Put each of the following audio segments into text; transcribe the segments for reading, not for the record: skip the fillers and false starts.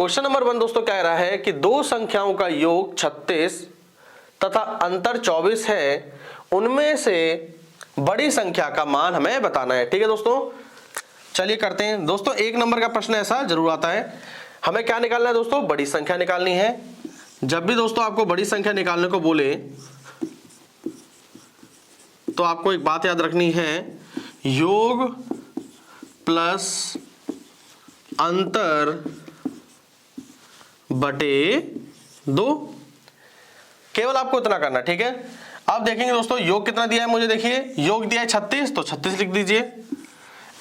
Question number 1 दोस्तों कह रहा है कि दो संख्याओं का योग 36 तथा अंतर 24 है, उनमें से बड़ी संख्या का मान हमें बताना है। ठीक है दोस्तों, चलिए करते हैं। दोस्तों 1 नंबर का प्रश्न ऐसा जरूर आता है, हमें क्या निकालना है दोस्तों? बड़ी संख्या निकालनी है। जब भी दोस्तों आपको बड़ी संख्या निकालने को बोले तो आपको एक बात याद रखनी है, योग प्लस अंतर बटे 2, केवल आपको इतना करना। ठीक है, अब देखेंगे दोस्तों योग कितना दिया है मुझे। देखिए योग दिया है 36, तो 36 लिख दीजिए।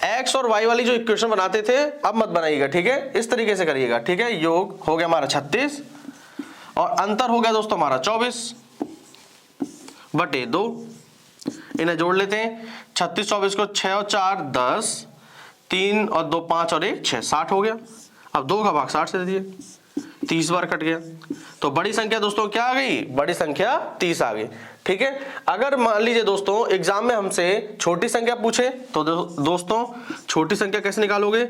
एक्स और वाई वाली जो इक्वेशन बनाते थे अब मत बनाइएगा, ठीक है, इस तरीके से करिएगा। ठीक है, योग हो गया हमारा 36 और अंतर हो गया दोस्तों हमारा 24 बटे 2। इन्हें जोड़ लेते हैं, 36 24 को 6 और 4 10, 3 और 2 5 और 1 6, 60 हो गया। अब 2 का भाग 60 से दे दिए, 30 बार कट गया। तो बड़ी संख्या दोस्तों क्या आ गई? बड़ी संख्या 30 आ गई। ठीक है, अगर मान लीजिए दोस्तों एग्जाम में हमसे छोटी संख्या पूछे तो दोस्तों छोटी संख्या कैसे निकालोगे?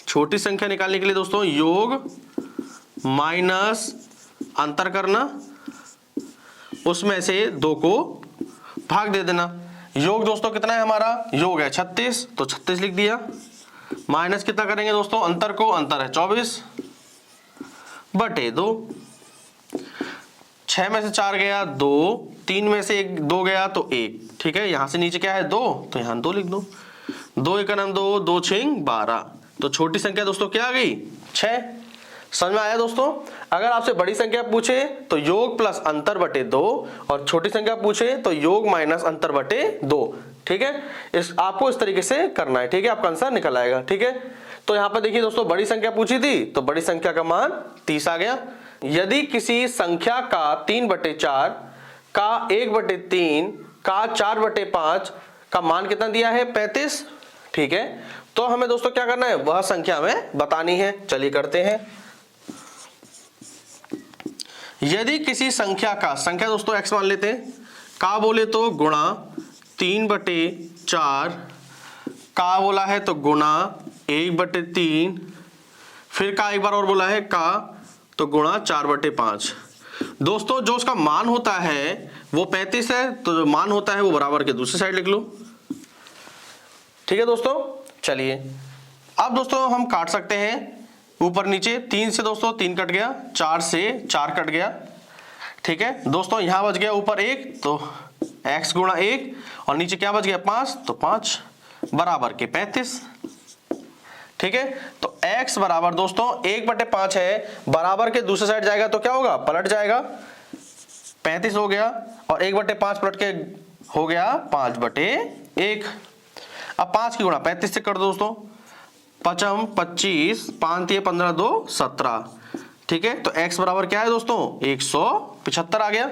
छोटी संख्या निकालने के लिए दोस्तों योग माइनस अंतर करना, उसमें से 2 को भाग दे देना। योग दोस्तों कितना है हमारा? योग है 36, तो 36 लिख दिया। माइनस कितना करेंगे दोस्तों? अंतर को, अंतर है 24 बटे 2। 6 में से 4 गया 2, 3 में से 2 गया तो 1। ठीक है, यहां से नीचे क्या है 2, तो यहां 2 लिख दो। 2 1 2, 2 6 12। तो छोटी संख्या दोस्तों क्या आ गई? 6। समझ में आया दोस्तों? अगर आपसे बड़ी संख्या पूछे तो योग प्लस अंतर बटे 2 और छोटी संख्या पूछे तो योग माइनस अंतर बटे 2। ठीक है, आपको इस तरीके से करना है। ठीक है, आपका आंसर निकल आएगा। ठीक है, तो यहाँ पर देखिए दोस्तों बड़ी संख्या पूछी थी तो बड़ी संख्या का मान 30 आ गया। यदि किसी संख्या का 3/4 का 1/3 का 4/5 का मान कितना दिया है? 35। ठीक है, तो हमें दोस्तों क्या करना है? वह संख्या हमें बतानी है। चलिए करते हैं। यदि किसी संख्या का, संख्या दोस्तों x मान लेते हैं, का बोले तो गुणा 3/4, का बोला है तो गुणा 1/3, फिर का एक बार और बोला है का तो गुणा 4/5। दोस्तों जो उसका मान होता है वो 35 है, तो जो मान होता है वो बराबर के दूसरी साइड लिख लो। ठीक है दोस्तों, चलिए अब दोस्तों हम काट सकते हैं ऊपर नीचे। 3 से दोस्तों 3 कट गया, 4 से 4 कट गया। ठीक है दोस्तों, यहां बच गया ऊपर 1 तो x गुणा 1 और नीचे क्या बच गया 5, तो 5 बराबर के 35। ठीक है, तो x बराबर दोस्तों 1/5 है, बराबर के दूसरे साइड जाएगा तो क्या होगा? पलट जाएगा, 35 हो गया और 1/5 पलट के हो गया 5/1। अब 5 की गुणा 35 से कर दो दोस्तों, 5 25, 5 15 2 17। ठीक है, तो x बराबर क्या है दोस्तों? 175 आ गया।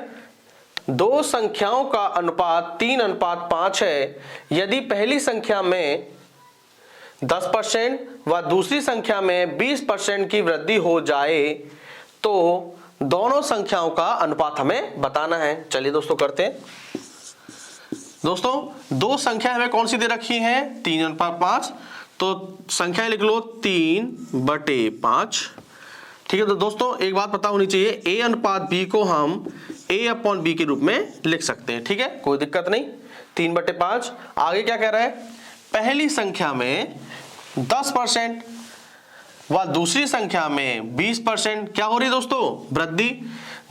दो संख्याओं का अनुपात 3:5 है। यदि पहली संख्या में 10% व दूसरी संख्या में 20% की वृद्धि हो जाए तो दोनों संख्याओं का अनुपात हमें बताना है। चलिए दोस्तों करते हैं। दोस्तों दो संख्या हमें कौन सी दे रखी है? 3:5, तो संख्या लिख लो 3/5। ठीक है, तो दोस्तों एक बात पता होनी चाहिए, a/b को हम a/b के रूप में लिख सकते हैं। ठीक है, कोई दिक्कत नहीं। 3/5। आगे क्या कह रहा है? पहली संख्या में 10% व दूसरी संख्या में 20% क्या हो रही है दोस्तों? वृद्धि।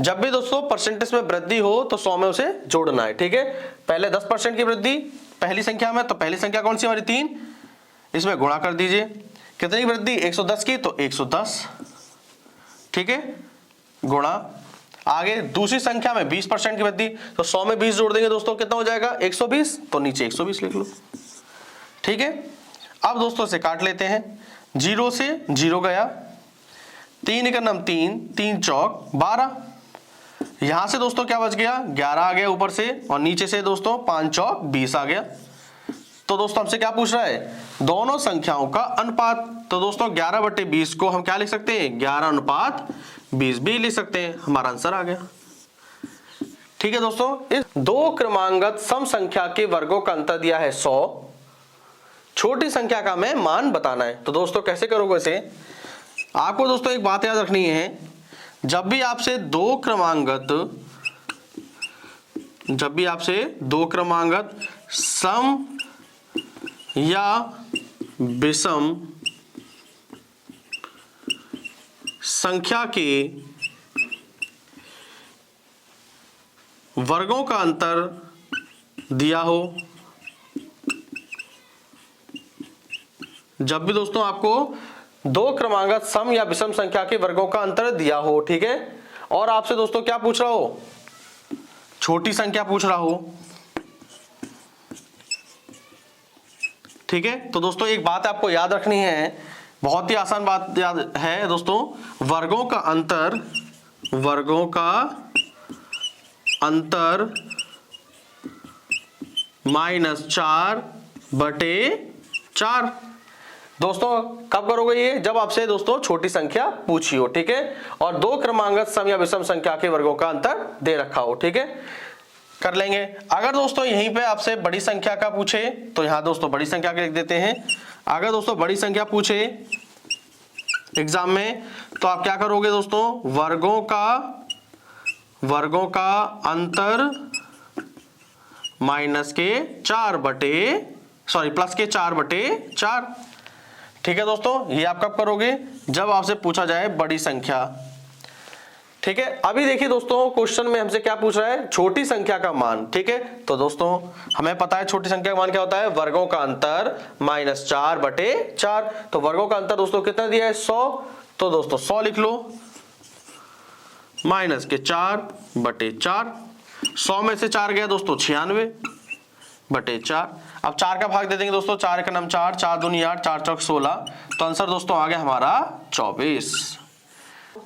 जब भी दोस्तों परसेंटेज में वृद्धि हो तो 100 में उसे जोड़ना है। ठीक है, पहले 10% की वृद्धि पहली संख्या में, तो पहली संख्या कौन सी हमारी? 3, इसमें गुणा कर दीजिए। कितनी वृद्धि? 110 की, तो 110। ठीक है, गुणा। आगे दूसरी संख्या में 20% की वृद्धि, तो 100 में 20 जोड़ देंगे दोस्तों, कितना हो जाएगा? 120, तो नीचे 120 लिख लो। ठीक है, अब दोस्तों से काट लेते हैं। 0 से 0 गया, 3 1 3, 3 चौक 12। यहां से दोस्तों क्या बच गया? 11 आ गया ऊपर से, और नीचे से दोस्तों 5 चौक 20 आ गया। तो दोस्तों हमसे क्या पूछ रहा है? दोनों संख्याओं का अनुपात। तो दोस्तों 11/20 को हम क्या लिख सकते हैं? 11:20 भी लिख सकते हैं। हमारा आंसर आ गया। ठीक है दोस्तों, इस दो क्रमांगत सम संख्या के वर्गों का अंतर दिया है 100। छोटी संख्या का हमें मान बताना है। तो दोस्तों कैसे करोगे इसे, आपको दोस्तों एक बात याद रखनी है, जब भी आपसे दो क्रमांगत सम या विषम संख्या के वर्गों का अंतर दिया हो, जब भी दोस्तों आपको दो क्रमांगत सम या विषम संख्या के वर्गों का अंतर दिया हो, ठीक है, और आपसे दोस्तों क्या पूछ रहा हो, छोटी संख्या पूछ रहा हो, ठीक है। तो दोस्तों एक बात आपको याद रखनी है, बहुत ही आसान बात याद है दोस्तों, वर्गों का अंतर -4/4। दोस्तों कब करोगे ये, जब आपसे दोस्तों छोटी संख्या पूछी हो, ठीक है, और दो क्रमांगत सम या विषम संख्या के वर्गों का अंतर दे रखा हो, ठीक है, कर लेंगे। अगर दोस्तों यहीं पे आपसे बड़ी संख्या का पूछे तो यहां दोस्तों बड़ी संख्या के लिख देते हैं। अगर दोस्तों बड़ी संख्या पूछे एग्जाम में तो आप क्या करोगे दोस्तों, वर्गों का अंतर +4/4, ठीक है दोस्तों। ये आप कब करोगे, जब आपसे पूछा जाए बड़ी संख्या, ठीक है। अभी देखिए दोस्तों क्वेश्चन में हमसे क्या पूछ रहा है, छोटी संख्या का मान, ठीक है। तो दोस्तों हमें पता है छोटी संख्या का मान क्या होता है, वर्गों का अंतर -4/4। तो वर्गों का अंतर दोस्तों कितना दिया है, 100, तो दोस्तों 100 लिख लो, -4/4, 100 में से 4 गया दोस्तों 96/4। अब 4 का भाग दे देंगे दोस्तों, 4 का नाम 4, 4 दूनी 8, 4 चौक 16, तो आंसर दोस्तों आ गया हमारा 24।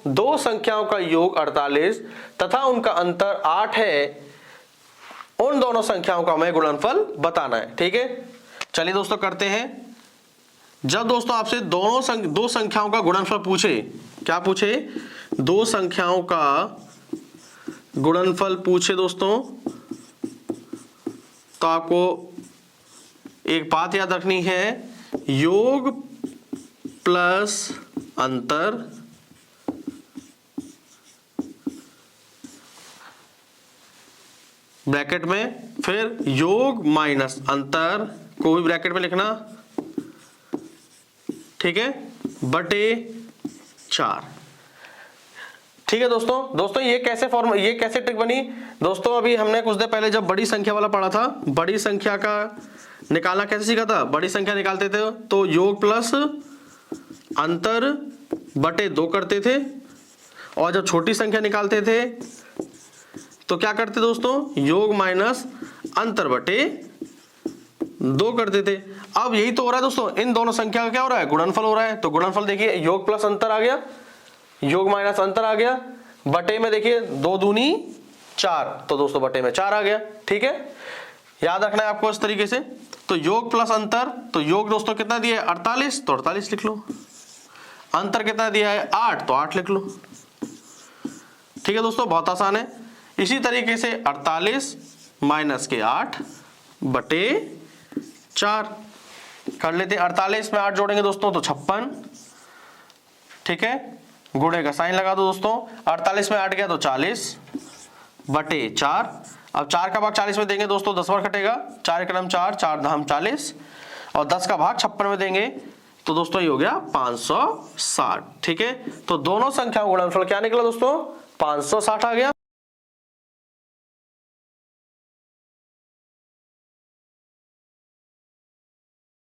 दो संख्याओं का योग 48 तथा उनका अंतर 8 है, उन दोनों संख्याओं का हमें गुणनफल बताना है, ठीक है। चलिए दोस्तों करते हैं। जब दोस्तों आपसे दो संख्याओं का गुणनफल पूछे, क्या पूछे, दो संख्याओं का गुणनफल पूछे दोस्तों, तो आपको एक बात याद रखनी है, योग प्लस अंतर ब्रैकेट में, फिर योग माइनस अंतर को भी ब्रैकेट में लिखना, ठीक है, /4, ठीक है दोस्तों ये कैसे ट्रिक बनी दोस्तों, अभी हमने कुछ देर पहले जब बड़ी संख्या वाला पढ़ा था, बड़ी संख्या का निकालना कैसे सीखा था, बड़ी संख्या निकालते थे तो योग प्लस अंतर /2 करते थे, और जब छोटी संख्या निकालते थे तो क्या करते दोस्तों, योग माइनस अंतर /2 करते थे। अब यही तो हो रहा है दोस्तों, इन दोनों संख्या का क्या हो रहा है, गुणनफल हो रहा है। तो गुणनफल देखिए, योग प्लस अंतर आ गया, योग माइनस अंतर आ गया, बटे में देखिए 2 दूनी 4, तो दोस्तों बटे में 4 आ गया, ठीक है। याद रखना है आपको इस तरीके से। तो योग प्लस अंतर, तो योग दोस्तों कितना दिया है 48, तो 48 लिख लो, अंतर कितना दिया है 8, तो 8 लिख लो, ठीक है दोस्तों, बहुत आसान है। इसी तरीके से 48 माइनस के 8/4 कर लेते हैं। 48 में 8 जोड़ेंगे दोस्तों तो 56, ठीक है, गुणे का साइन लगा दो दोस्तों, 48 में 8 गया तो 40/4। अब 4 का भाग 40 में देंगे दोस्तों 10 बार कटेगा, 4 का नाम 4, 4 धाम 40, और 10 का भाग 56 में देंगे तो दोस्तों ये हो गया 560, ठीक है। तो दोनों संख्याओं का गुणनफल क्या निकला दोस्तों, 560 आ गया।